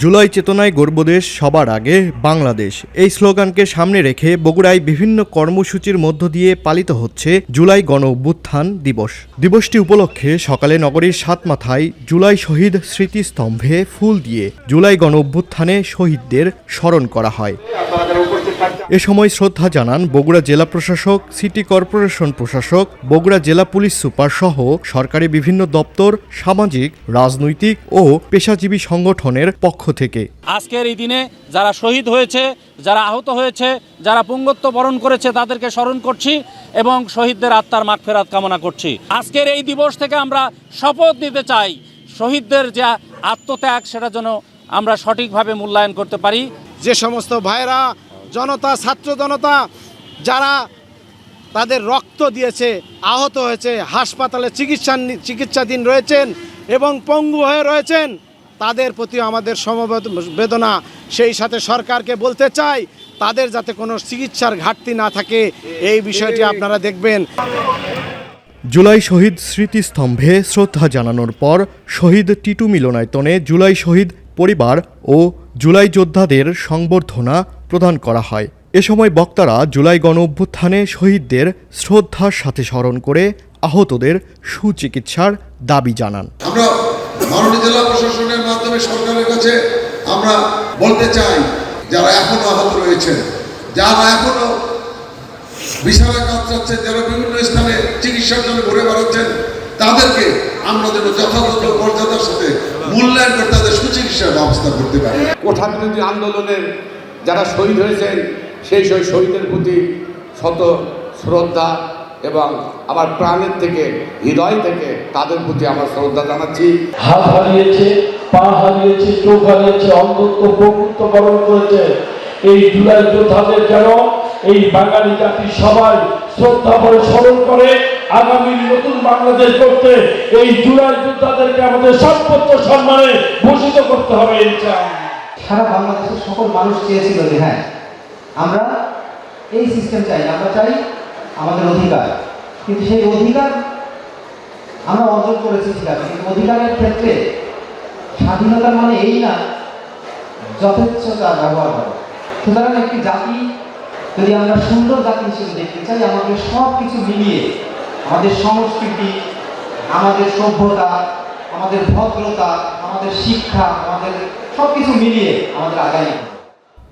জুলাই চেতনায় গর্বদেশ, সবার আগে বাংলাদেশ, এই স্লোগানকে সামনে রেখে বগুড়ায় বিভিন্ন কর্মসূচির মধ্য দিয়ে পালিত হচ্ছে জুলাই গণ অভ্যুত্থান দিবস। দিবসটি উপলক্ষে সকালে নগরীর সাতমাথায় জুলাই শহীদ স্মৃতিস্তম্ভে ফুল দিয়ে জুলাই গণ অভ্যুত্থানে শহীদদের স্মরণ করা হয়। এ সময় শ্রদ্ধা জানান বগুড়া জেলা প্রশাসক, সিটি কর্পোরেশন প্রশাসক, বগুড়া জেলা পুলিশ সুপার সহ সরকারি বিভিন্ন দপ্তর, সামাজিক, রাজনৈতিক ও পেশাজীবী সংগঠনের পক্ষ থেকে। আজকের এই দিনে যারা শহীদ হয়েছে, যারা আহত হয়েছে, যারা পুঙ্গত্ব বরণ করেছে তাদেরকে স্মরণ করছি এবং শহীদদের আত্মার মাগফিরাত কামনা করছি। আজকের এই দিবস থেকে আমরা শপথ নিতে চাই, শহীদদের যে আত্মত্যাগ সেটা যেন আমরা সঠিকভাবে মূল্যায়ন করতে পারি। যে সমস্ত ভাইরা, জনতা, ছাত্র জনতা যারা তাদের রক্ত দিয়েছে, আহত হয়েছে, হাসপাতালে চিকিৎসাধীন রয়েছেন এবং পঙ্গু হয়ে রয়েছেন, তাদের প্রতি আমাদের সমবেদনা। সেই সাথে সরকারকে বলতে চাই তাদের যাতে কোনো চিকিৎসার ঘাটতি না থাকে, এই বিষয়টি আপনারা দেখবেন। জুলাই শহীদ স্মৃতিস্তম্ভে শ্রদ্ধা জানানোর পর শহীদ টিটু মিলনায়তনে জুলাই শহীদ পরিবার ও জুলাই যোদ্ধাদের সংবর্ধনা প্রদান করা হয়। এ সময় বক্তারা জুলাই গণ অভ্যুত্থানে শহীদদের শ্রদ্ধার সাথে স্মরণ করে আহতদের সুচিকিৎসার দাবি জানান। আমরা মাননীয় জেলা প্রশাসনের মাধ্যমে সরকারের কাছে আমরা বলতে চাই, যারা এখনো আহত রয়েছেন, যারা এখনো বিছানা কাতরাচ্ছেন, যারা বিভিন্ন স্থানে চিকিৎসার জন্য ঘুরে বেড়াচ্ছেন, তাদেরকে আমরা যেন যথাযথ মর্যাদার সাথে মূল্যায়ন করে তাদের সুচিকিৎসার ব্যবস্থা করতে পারি। কোঠা বিরোধী আন্দোলনের যারা শহীদ হয়েছেন সেই শহীদের প্রতি শত শ্রদ্ধা এবং আমার প্রাণের থেকে, হৃদয় থেকে তাদের প্রতি আমার শ্রদ্ধা জানাচ্ছি। হাত হারিয়েছে, পা হারিয়েছে, চোখ হারিয়েছে, অন্তত প্রভুত্ব বরণ করেছে। এই জুলাই যোদ্ধাদের যেন এই বাঙালি জাতি সবাই শ্রদ্ধা করে স্মরণ করে আগামী নতুন বাংলাদেশ করতে এই জুলাই যোদ্ধাদেরকে আমাদের সর্বোচ্চ সম্মানে ভূষিত করতে হবে। সারা বাংলাদেশের সকল মানুষ চেয়েছিল যে হ্যাঁ, আমরা এই সিস্টেম চাই, আমরা চাই আমাদের অধিকার, কিন্তু সেই অধিকার আমরা অর্জন করেছি ঠিক আছে, কিন্তু অধিকারের ক্ষেত্রে স্বাধীনতা মানে এই না যথেচ্ছতা ব্যবহার করা। সুতরাং একটি জাতি যদি আমরা সুন্দর জাতি হিসেবে দেখতে চাই, আমাদের সব কিছু মিলিয়ে আমাদের সংস্কৃতি, আমাদের সভ্যতা, আমাদের ভদ্রতা, আমাদের শিক্ষা, আমাদের সব কিছু মিলিয়ে আমাদের আগামী।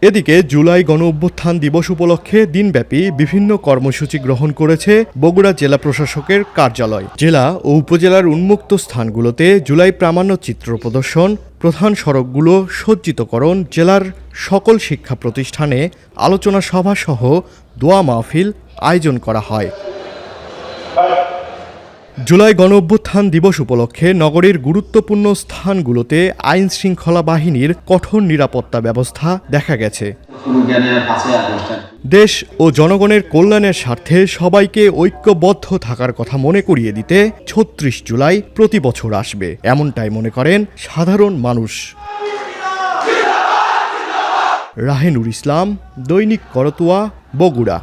এদিকে জুলাই গণ অভ্যুত্থান দিবস উপলক্ষে দিনব্যাপী বিভিন্ন কর্মসূচি গ্রহণ করেছে বগুড়া জেলা প্রশাসকের কার্যালয়। জেলা ও উপজেলার উন্মুক্ত স্থানগুলোতে জুলাই প্রামাণ্য চিত্র প্রদর্শন, প্রধান সড়কগুলো সজ্জিতকরণ, জেলার সকল শিক্ষা প্রতিষ্ঠানে আলোচনা সভা সহ দোয়া মাহফিল আয়োজন করা হয়। জুলাই গণ অভ্যুত্থান দিবস উপলক্ষে নগরীর গুরুত্বপূর্ণ স্থানগুলোতে আইন শৃঙ্খলা বাহিনীর কঠোর নিরাপত্তা ব্যবস্থা দেখা গেছে। দেশ ও জনগণের কল্যাণের স্বার্থে সবাইকে ঐক্যবদ্ধ থাকার কথা মনে করিয়ে দিতে ৩৬ জুলাই প্রতি বছর আসবে, এমনটাই মনে করেন সাধারণ মানুষ। রাহেনুর ইসলাম, দৈনিক করতোয়া, বগুড়া।